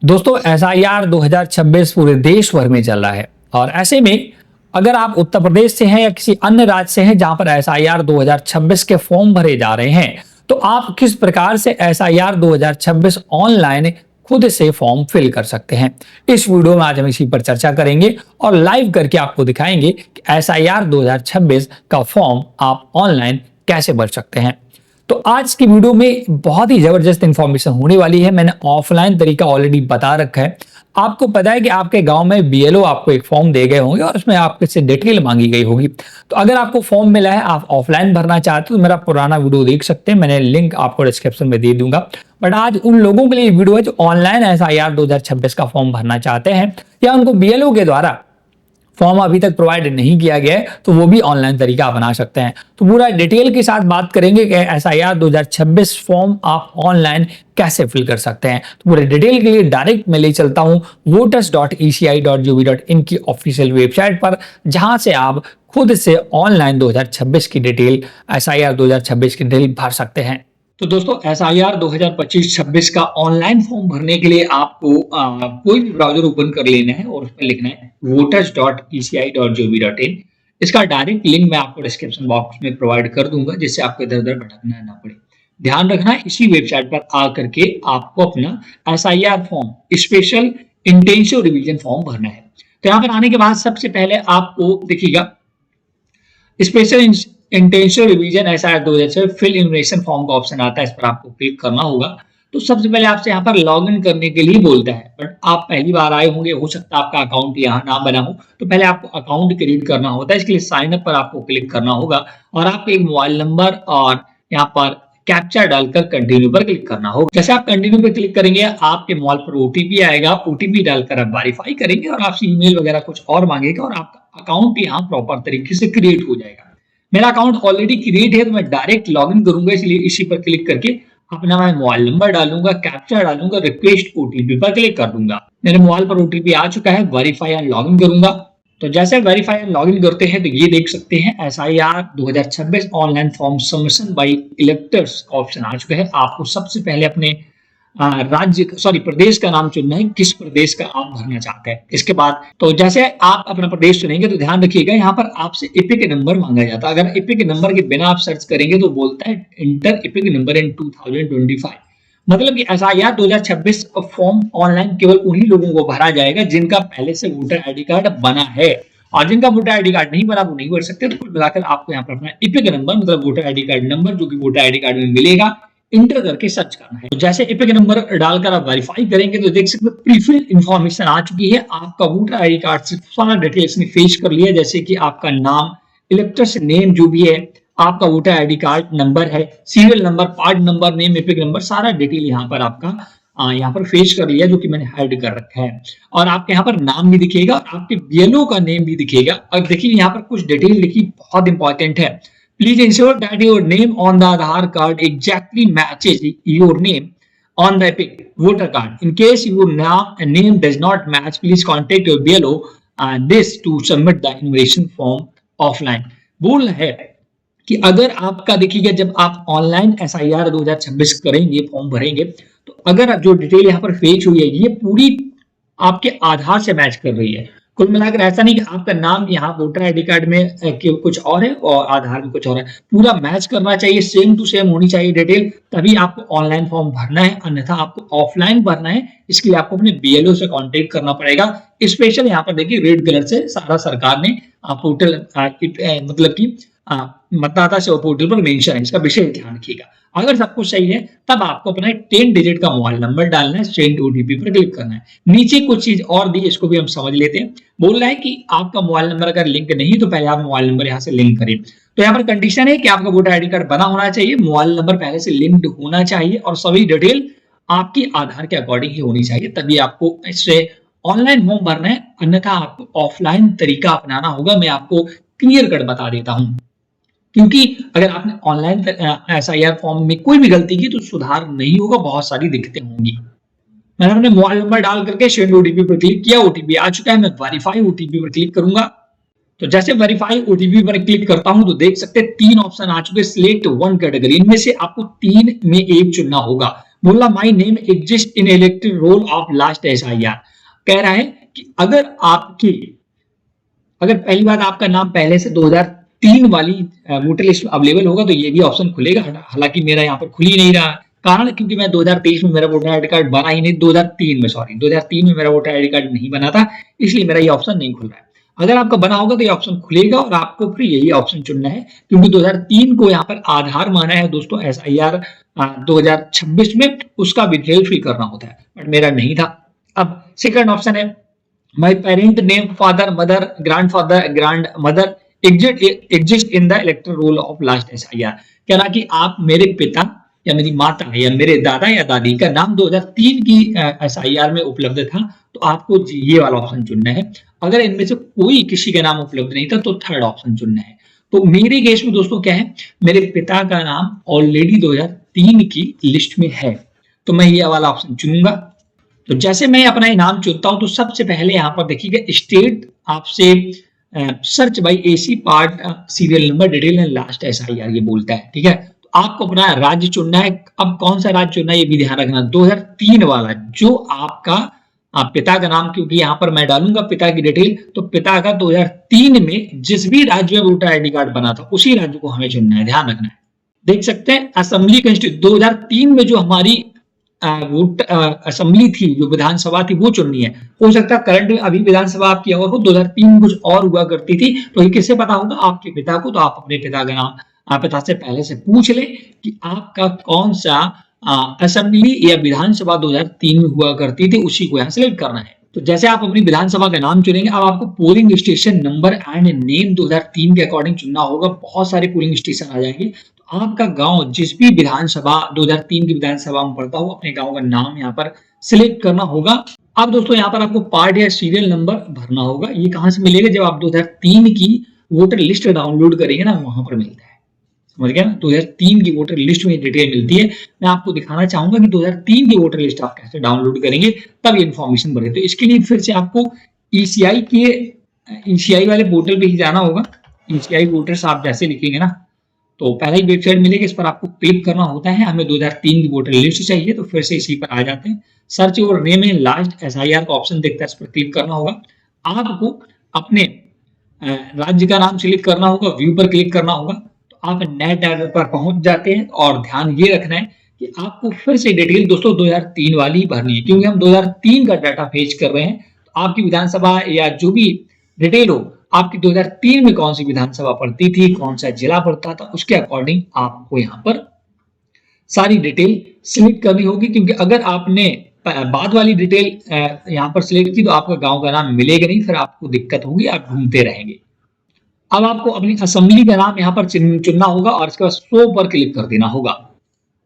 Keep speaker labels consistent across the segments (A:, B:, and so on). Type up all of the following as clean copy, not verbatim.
A: दोस्तों एसआईआर 2026 पूरे देश भर में चल रहा है और ऐसे में अगर आप उत्तर प्रदेश से हैं या किसी अन्य राज्य से हैं जहां पर एसआईआर 2026 के फॉर्म भरे जा रहे हैं, तो आप किस प्रकार से एसआईआर 2026 ऑनलाइन खुद से फॉर्म फिल कर सकते हैं। इस वीडियो में आज हम इसी पर चर्चा करेंगे और लाइव करके आपको दिखाएंगे कि एसआईआर 2026 का फॉर्म आप ऑनलाइन कैसे भर सकते हैं। तो आज की वीडियो में बहुत ही जबरदस्त इंफॉर्मेशन होने वाली है। मैंने ऑफलाइन तरीका ऑलरेडी बता रखा है। आपको पता है कि आपके गांव में बीएलओ आपको एक फॉर्म दे गए होंगे और उसमें आपके से डिटेल मांगी गई होगी। तो अगर आपको फॉर्म मिला है, आप ऑफलाइन भरना चाहते हो, तो मेरा पुराना वीडियो देख सकते हैं, मैंने लिंक आपको डिस्क्रिप्शन में दे दूंगा। बट आज उन लोगों के लिए वीडियो है जो ऑनलाइन एसआईआर 2026 का फॉर्म भरना चाहते हैं या उनको बीएलओ के द्वारा फॉर्म अभी तक प्रोवाइड नहीं किया गया है, तो वो भी ऑनलाइन तरीका अपना सकते हैं। तो पूरा डिटेल के साथ बात करेंगे कि एसआईआर 2026 फॉर्म आप ऑनलाइन कैसे फिल कर सकते हैं। तो पूरे डिटेल के लिए डायरेक्ट मैं ले चलता हूं voters.eci.gov.in की ऑफिशियल वेबसाइट पर, जहां से आप खुद से ऑनलाइन 2026 की डिटेल, एसआईआर 2026 की डिटेल भर सकते हैं। तो दोस्तों एसआईआर 2025-26 का ऑनलाइन फॉर्म भरने के लिए आपको कोई भी ब्राउजर ओपन कर लेना है और उसमें लिखना है voters.eci.gov.in। इसका डायरेक्ट लिंक मैं आपको डिस्क्रिप्शन बॉक्स में प्रोवाइड कर दूंगा, जिससे आपको इधर उधर भटकना ना पड़े। ध्यान रखना, इसी वेबसाइट पर आकर के आपको अपना SIR form, special intensive revision form भरना है। तो यहाँ पर आने के बाद सबसे पहले आपको देखिएगा special intensive revision SIR 2026 fill information form का ऑप्शन आता है, इस पर आपको क्लिक करना होगा। तो सबसे पहले आपसे यहाँ पर लॉग इन करने के लिए बोलता है, बट आप पहली बार आए होंगे, हो सकता है आपका अकाउंट यहाँ ना बना हो, तो पहले आपको अकाउंट क्रिएट करना होता है। इसके लिए साइन अप पर आपको क्लिक करना होगा और आपको एक मोबाइल नंबर और यहाँ पर कैप्चा डालकर कंटिन्यू पर क्लिक करना होगा। जैसे आप कंटिन्यू पर क्लिक करेंगे, आपके मोबाइल पर ओटीपी आएगा, ओटीपी डालकर आप वेरीफाई करेंगे और आपसे ईमेल वगैरह कुछ और मांगेगा और आपका अकाउंट यहाँ प्रॉपर तरीके से क्रिएट हो जाएगा। मेरा अकाउंट ऑलरेडी क्रिएट है, तो मैं डायरेक्ट लॉगिन करूंगा, इसलिए इसी पर क्लिक करके अपना मैं मोबाइल नंबर डालूंगा, कैप्चा डालूंगा, रिक्वेस्ट ओटीपी पर क्लिक कर दूंगा। मेरे मोबाइल पर ओटीपी आ चुका है, वेरीफाई एंड लॉगिन करूंगा। तो जैसे वेरीफाई एंड लॉगिन करते हैं तो ये देख सकते हैं SIR 2026 online form submission by electors का ऑप्शन आ चुका है। आपको सबसे पहले अपने प्रदेश का नाम चुनना है, किस प्रदेश का आप भरना चाहते हैं। इसके बाद तो जैसे आप अपना प्रदेश चुनेंगे तो ध्यान रखिएगा, यहाँ पर आपसे एपिक नंबर मांगा जाता है। अगर एपिक नंबर के बिना आप सर्च करेंगे तो बोलता है इंटर एपिक नंबर इन 2025। मतलब कि एसआईआर 2026 फॉर्म ऑनलाइन केवल उन्हीं लोगों को भरा जाएगा जिनका पहले से वोटर आईडी कार्ड बना है, और जिनका वोटर आईडी कार्ड नहीं बना वो नहीं भर सकते। तो कुल मिलाकर आपको यहाँ पर अपना एपिक नंबर, मतलब वोटर आईडी कार्ड नंबर जो कि वोटर आईडी कार्ड में मिलेगा, इंटर करके सर्च करना है। तो जैसे एपिक नंबर डालकर आप वेरीफाई करेंगे तो देख सकते हैं प्रीफिल इंफॉर्मेशन आ चुकी है। आपका वोटर आईडी कार्ड से सारा डिटेल्स ने फेच कर लिया, जैसे कि आपका नाम, इलेक्टर्स नेम जो भी है, आपका वोटर आईडी कार्ड नंबर है, serial number, part number, name, epic number, सारा डिटेल यहाँ पर आपका यहाँ पर फेच कर लिया, जो कि मैंने हाइड कर रखा है। और आपके यहाँ पर नाम भी दिखेगा और आपके बीएलओ का नेम भी दिखेगा। और देखिए यहाँ पर कुछ डिटेल लिखी, बहुत इंपॉर्टेंट है। Please ensure that your name on the Aadhaar card exactly matches your name on the Epic voter card. In case your name does not match, please contact your BLO and this to submit the enumeration form offline. बोल है कि अगर आपका देखिएगा, जब आप online SIR 2026 करेंगे, form भरेंगे, तो अगर जो डिटेल यहाँ पर फेच हुई है, ये पूरी आपके आधार से मैच कर रही है। कुल मिलाकर ऐसा नहीं कि आपका नाम यहाँ वोटर आईडी कार्ड में कुछ और है और आधार में कुछ और है, पूरा मैच करना चाहिए, सेम टू सेम होनी चाहिए डिटेल, तभी आपको ऑनलाइन फॉर्म भरना है। अन्यथा आपको ऑफलाइन भरना है, इसके लिए आपको अपने बीएलओ से कांटेक्ट करना पड़ेगा। स्पेशल यहाँ पर देखिए रेड कलर से सारा सरकार ने पोर्टल मतलब कि मतदाता सेवा पोर्टल पर मेंशन है, इसका विशेष ध्यान रखिएगा। अगर सब कुछ सही है तब आपको अपना 10 डिजिट का मोबाइल नंबर डालना है, सेंड ओटीपी पर क्लिक करना है। नीचे कुछ चीज और दी, इसको भी हम समझ लेते हैं। बोल रहा है कि आपका मोबाइल नंबर अगर लिंक नहीं तो पहले आप मोबाइल नंबर यहाँ से लिंक करें। तो यहाँ पर कंडीशन है कि आपका वोटर आईडी कार्ड बना होना चाहिए, मोबाइल नंबर पहले से लिंक्ड होना चाहिए और सभी डिटेल आपकी आधार के अकॉर्डिंग ही होनी चाहिए, तभी आपको इससे ऑनलाइन फॉर्म भरना है। अन्यथा आपको ऑफलाइन तरीका अपनाना होगा। मैं आपको क्लियर कट बता देता हूँ, क्योंकि अगर आपने ऑनलाइन एसआईआर फॉर्म में कोई भी गलती की तो सुधार नहीं होगा, बहुत सारी दिक्कतें होंगी। मैंने अपने मोबाइल नंबर डाल करके सेंड ओटीपी पर क्लिक किया, ओटीपी आ चुका है, मैं वेरीफाई ओटीपी पर क्लिक करूंगा। तो जैसे वेरीफाई ओटीपी पर क्लिक करता हूं तो देख सकते हैं 3 ऑप्शन आ चुके हैं, सिलेक्ट 1 कैटेगरी। इनमें से आपको 3 में एक चुनना होगा। बोला my name exist in elected roll of last SIR। कह रहा है कि अगर पहली बार आपका नाम पहले से 2003 वाली वोटर लिस्ट में अवेलेबल होगा तो ये भी ऑप्शन खुलेगा। हालांकि मेरा यहाँ पर खुल ही नहीं रहा है, कारण क्योंकि मैं 2023 में मेरा वोटर आईडी कार्ड बना ही नहीं, 2003 में मेरा वोटर आईडी कार्ड नहीं बना था, इसलिए मेरा ये ऑप्शन नहीं खुल रहा है। अगर आपका बना होगा तो ये ऑप्शन खुलेगा और आपको फिर यही ऑप्शन चुनना है, क्योंकि 2003 को यहाँ पर आधार माना है दोस्तों SIR 2026 में, उसका विड्रॉल फिल करना होता है, बट मेरा नहीं था। अब सेकंड ऑप्शन है my parent name father mother grand mother exist in the electoral roll of last SIR। कहना कि आप मेरे पिता या मेरी माता या मेरे दादा या दादी का नाम 2003 की SIR में उपलब्ध था, तो आपको ये वाला ऑप्शन चुनना है। अगर इनमें से कोई किसी का नाम उपलब्ध नहीं था तो थर्ड ऑप्शन चुनना है। तो मेरे केस में दोस्तों क्या है, मेरे पिता का नाम ऑलरेडी 2003 की लिस्ट में है, तो मैं ये वाला ऑप्शन चुनूंगा। तो जैसे मैं अपना नाम चुनता हूं तो सबसे पहले यहाँ पर देखिएगा स्टेट आपसे search by AC part serial number detail and last SIR ये बोलता है, ठीक है। तो आपको अपना राज्य चुनना है। अब कौन सा राज्य चुनना है ये भी ध्यान रखना, 2003 वाला जो आपका पिता का नाम, क्योंकि यहाँ पर मैं डालूंगा पिता की डिटेल, तो पिता का 2003 में जिस भी राज्य में वोटर आईडी कार्ड बना था उसी राज्य को हमें चुनना है, ध्यान रखना है। देख सकते हैं असेंबली कॉन्स्टिट्यूशन 2003 में जो हमारी असेंबली थी, जो विधानसभा थी, वो चुननी है। हो सकता है करंट में अभी विधानसभा आपकी और हो, 2003 में कुछ और हुआ करती थी, तो ये किससे पता होगा? आपके पिता को। तो आप अपने पिता का नाम आप पिता से पहले से पूछ ले कि आपका कौन सा असेंबली या विधानसभा 2003 में हुआ करती थी, उसी को यहाँ सेलेक्ट करना है। तो जैसे आप अपनी विधानसभा का नाम चुनेंगे, अब आपको polling station number and name 2003 के अकॉर्डिंग चुनना होगा। बहुत सारे पोलिंग स्टेशन आ जाएंगे, तो आपका गांव जिस भी विधानसभा 2003 की विधानसभा में पड़ता हो, अपने गांव का नाम यहाँ पर सिलेक्ट करना होगा। अब दोस्तों यहाँ पर आपको पार्ट या सीरियल नंबर भरना होगा। ये कहाँ से मिलेगा? जब आप 2003 की वोटर लिस्ट डाउनलोड करेंगे ना, वहां पर मिलता है, समझ गया ना। 2003 की वोटर लिस्ट में डिटेल मिलती है। मैं आपको दिखाना चाहूंगा कि 2003 की वोटर लिस्ट आप कैसे डाउनलोड करेंगे, तब ये इन्फॉर्मेशन भरे। तो इसके लिए फिर से आपको ECI वाले पोर्टल पे ही जाना होगा। ECI वोटर्स आप जैसे लिखेंगे ना, तो पहले ही वेबसाइट मिलेगी, इस पर आपको क्लिक करना होता है। हमें 2003 की वोटर लिस्ट चाहिए, तो फिर से इसी पर आ जाते हैं। सर्च और नेम इन लास्ट SIR का ऑप्शन दिखता है, इस पर क्लिक करना होगा। आपको अपने राज्य का नाम सिलेक्ट करना होगा, व्यू पर क्लिक करना होगा, तो आप नेट डाटा पर पहुंच जाते हैं। और ध्यान ये रखना है कि आपको फिर से डिटेल दोस्तों 2003 वाली ही भरनी है, क्योंकि हम 2003 का डाटा फेच कर रहे हैं। तो आपकी विधानसभा या जो भी डिटेल हो, आपकी 2003 में कौन सी विधानसभा पड़ती थी, कौन सा जिला पड़ता था, उसके अकॉर्डिंग आपको यहाँ पर सारी डिटेल सिलेक्ट करनी होगी। क्योंकि अगर आपने बाद वाली डिटेल यहाँ पर सिलेक्ट की तो आपका गांव का नाम मिलेगा नहीं, फिर आपको दिक्कत होगी, आप ढूंढते रहेंगे। अब आपको अपनी असेंबली का नाम यहाँ पर चुनना होगा और इसके बाद शो पर क्लिक कर देना होगा।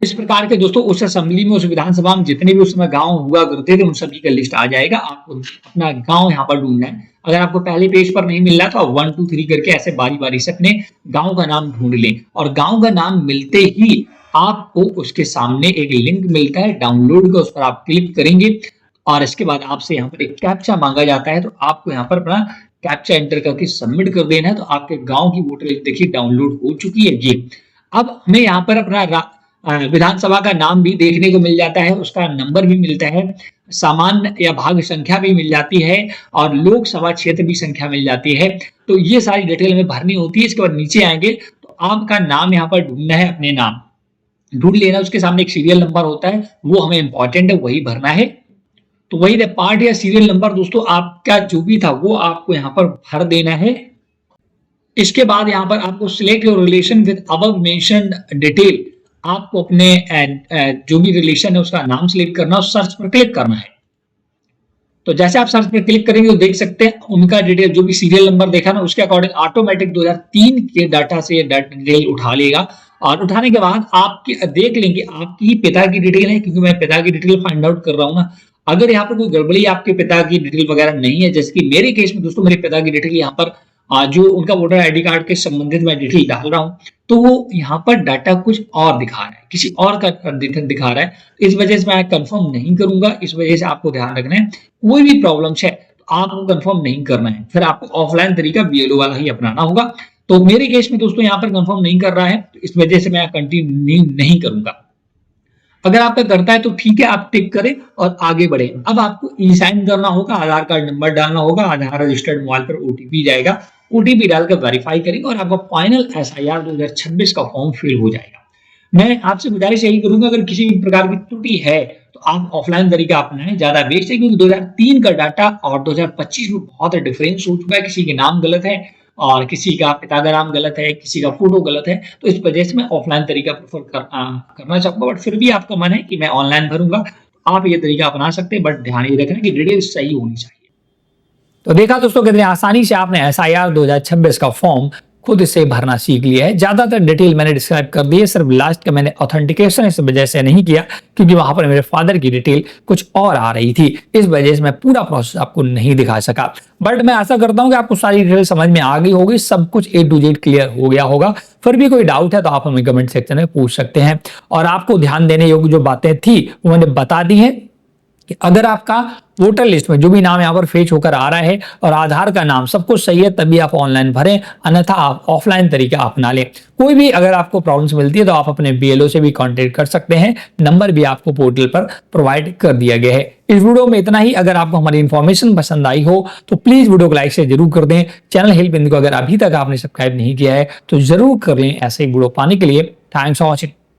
A: इस प्रकार के दोस्तों उस असेंबली में, उस विधानसभा में जितने भी उस समय गांव हुआ करते थे, उन सभी का लिस्ट आ जाएगा। आपको अपना गांव यहाँ पर ढूंढना है। अगर आपको पहले पेज पर नहीं मिल रहा तो 1 2 3 करके ऐसे बारी बारी से अपने गांव का नाम ढूंढ लें। और गांव का नाम मिलते ही आपको उसके सामने एक लिंक मिलता है डाउनलोड का, उस पर आप क्लिक करेंगे और इसके बाद आपसे यहाँ पर एक कैप्चा मांगा जाता है। तो आपको यहाँ पर अपना कैप्चा एंटर करके सबमिट कर देना है। तो आपके गांव की वोटर लिस्ट देखिए डाउनलोड हो चुकी है ये। अब हमें यहाँ पर अपना विधानसभा का नाम भी देखने को मिल जाता है, उसका नंबर भी मिलता है, सामान्य या भाग संख्या भी मिल जाती है और लोकसभा क्षेत्र भी संख्या मिल जाती है। तो ये सारी डिटेल हमें भरनी होती है। इसके बाद नीचे आएंगे तो आपका नाम यहाँ पर ढूंढना है, अपने नाम ढूंढ लेना। उसके सामने एक सीरियल नंबर होता है, वो हमें इंपॉर्टेंट है, वही भरना है। तो वही पार्ट या सीरियल नंबर दोस्तों आपका जो भी था वो आपको यहाँ पर भर देना है। इसके बाद यहाँ पर आपको select your relation with above mentioned detail, आपको अपने जो भी रिलेशन है उसका नाम सिलेक्ट करना और सर्च पर क्लिक करना है। तो जैसे आप सर्च पर क्लिक करेंगे तो देख सकते हैं उनका डिटेल जो भी सीरियल नंबर देखा ना, उसके अकॉर्डिंग ऑटोमेटिक 2003 के डाटा से डिटेल उठा लेगा। और उठाने के बाद आपकी देख लेंगे आपकी पिता की डिटेल है, क्योंकि मैं पिता की डिटेल फाइंड आउट कर रहा हूँ ना। अगर यहाँ पर कोई गड़बड़ी आपके पिता की डिटेल वगैरह नहीं है, जैसे कि मेरे केस में दोस्तों मेरे पिता की डिटेल यहाँ पर जो उनका वोटर आईडी कार्ड के संबंधित मैं डिटेल डाल रहा हूँ, तो वो यहाँ पर डाटा कुछ और दिखा रहा है, किसी और का दिखा रहा है। इस वजह से मैं कंफर्म नहीं करूंगा। इस वजह से आपको ध्यान रखना है, कोई भी प्रॉब्लम है तो आपको कंफर्म नहीं करना है, फिर आपको ऑफलाइन तरीका BLO वाला ही अपनाना होगा। तो मेरे केस में दोस्तों यहाँ पर कंफर्म नहीं कर रहा है, तो इस वजह से मैं कंटिन्यू नहीं करूंगा। अगर आपका करता है तो ठीक है, आप टिक करें और आगे बढ़े। अब आपको ई साइन करना होगा, आधार कार्ड नंबर डालना होगा, आधार रजिस्टर्ड मोबाइल पर ओटीपी जाएगा, ओटीपी डालकर वेरीफाई करेंगे और आपका फाइनल एसआईआर 2026 का फॉर्म फिल हो जाएगा। मैं आपसे गुजारिश यही करूंगा, अगर किसी भी प्रकार की त्रुटि है तो आप ऑफलाइन तरीका अपनाएं, ज्यादा बेस्ट है, क्योंकि 2003 का डाटा और 2025 में बहुत डिफरेंस हो चुका है। किसी के नाम गलत है और किसी का पिता का नाम गलत है, किसी का फोटो गलत है, तो इस वजह से मैं ऑफलाइन तरीका करना चाहूंगा। बट फिर भी आपका मन है कि मैं ऑनलाइन भरूंगा, आप ये तरीका अपना सकते हैं, बट ध्यान ये रखना कि डिटेल्स सही होनी चाहिए। तो देखा दोस्तों, कितनी आसानी से आपने एसआईआर 2026 का फॉर्म खुद से भरना सीख लिया है। ज्यादातर डिटेल मैंने डिस्क्राइब कर दी है, सिर्फ लास्ट का मैंने ऑथेंटिकेशन इस वजह से नहीं किया क्योंकि वहां पर मेरे फादर की डिटेल कुछ और आ रही थी, इस वजह से मैं पूरा प्रोसेस आपको नहीं दिखा सका। बट मैं आशा करता हूं कि आपको सारी डिटेल समझ में आ गई होगी, सब कुछ A to Z क्लियर हो गया होगा। फिर भी कोई डाउट है तो आप हमें कमेंट सेक्शन में पूछ सकते हैं। और आपको ध्यान देने योग्य जो बातें थी वो मैंने बता दी है कि अगर आपका वोटर लिस्ट में जो भी नाम यहाँ पर फेच होकर आ रहा है और आधार का नाम सब कुछ सही है, तभी आप ऑनलाइन भरें, अन्यथा आप ऑफलाइन तरीका अपना लें। कोई भी अगर आपको प्रॉब्लम्स मिलती है तो आप अपने बीएलओ से भी कांटेक्ट कर सकते हैं, नंबर भी आपको पोर्टल पर प्रोवाइड कर दिया गया है। इस वीडियो में इतना ही। अगर आपको हमारी इन्फॉर्मेशन पसंद आई हो तो प्लीज वीडियो को लाइक से जरूर कर दें। चैनल हेल्प इंडिया को अगर अभी तक आपने सब्सक्राइब नहीं किया है तो जरूर कर लें ऐसे ही वीडियो पाने के लिए। Thanks for watching.